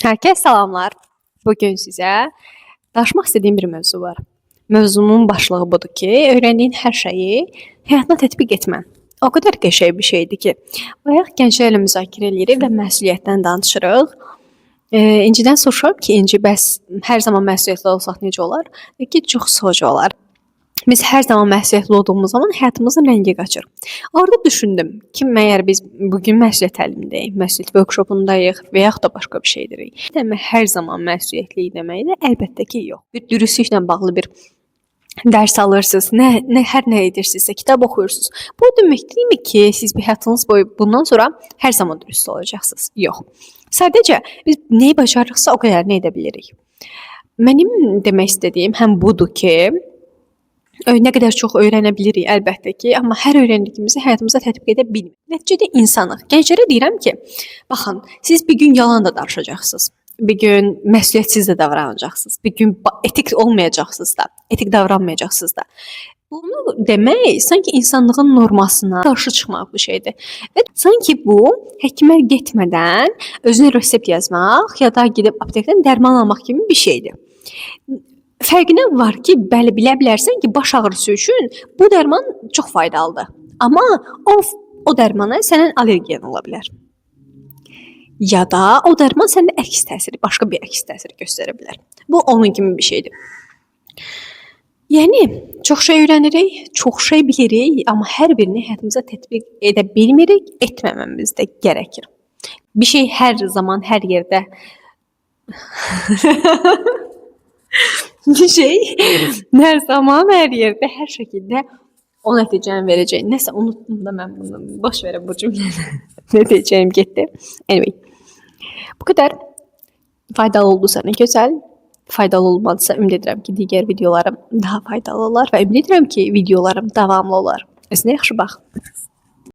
Herkese salamlar. Bugün sizə danışmaq istədiyim bir mövzu var. Mövzunun başlığı budur ki, öyrəndiyin hər şeyi həyatına tətbiq etmən. O qədər qəşəng bir şeydir ki, bayaq gənclərlə müzakirə edirik və məsuliyyətdən danışırıq. İncidən soruşuram ki, İnci, bəs hər zaman məsuliyyətli olsaq necə olar? Ki, çox soğucu olar. Biz hər zaman məsuliyyətli olduğumuz zaman həyatımızın rəngi qaçır. Orada düşündüm ki, məyər biz bugün məsuliyyət təlimindəyik, məsuliyyət workshopundayıq və yaxud da başqa bir şeydirik. Demək, hər zaman məsuliyyətlik demək də əlbəttə ki, yox. Bir dürüstlüklə bağlı bir dərs alırsınız, hər nə edirsinizsə, kitab oxuyursunuz. Bu demək deyilmi ki, siz bir həyatınız boyu bundan sonra hər zaman dürüst olacaqsınız? Yox. Sadəcə biz nəyi bacarırıqsa o qədər nə edə bilirik. Mənim demək istədiyim həm budur ki, nə qədər çox öyrənə bilirik əlbəttə ki, amma hər öyrəndiyimizi həyatımıza tətbiq edə bilmirik. Nəticədə insanıq. Gənclərə deyirəm ki, baxın, siz bir gün yalan da danışacaqsınız. Bir gün məsuliyyətsiz də davranacaqsınız. Bir gün etik olmayacaqsınız da, etik davranmayacaqsınız da. Bunu demək sanki insanlığın normasına qarşı çıxmaq bir şeydir. Və sanki bu həkimə getmədən özünə resept yazmaq ya da gedib aptekdən dərman almaq kimi bir şeydir. Fərqinə var ki, bəli bilə bilərsən ki, baş ağrısı üçün bu dərman çox faydalıdır. Amma o dərmana sənin allergiyan ola bilər. Ya da o dərman səndə əks təsiri, başqa bir əks təsiri göstərə bilər. Bu onun kimi bir şeydir. Yəni çox şey öyrənirik, çox şey bilirik, amma hər birini həyatımıza tətbiq edə bilmirik, etməməmiz də gərəkir. Bir şey hər zaman, hər yerdə bir şey hər zaman, hər yerdə, hər şəkildə o nəticəni verəcək. Nəsə unutdum da mən bunu. Boş verəm bu cümləni. Nə deyəcəyim getdi. Anyway. Bu qədər faydalı oldusa nə gözəl. Faydalı olmadısa ümid edirəm ki, digər videolarım daha faydalı olar və ümid edirəm ki, videolarım davamlı olar. Özünə yaxşı bax.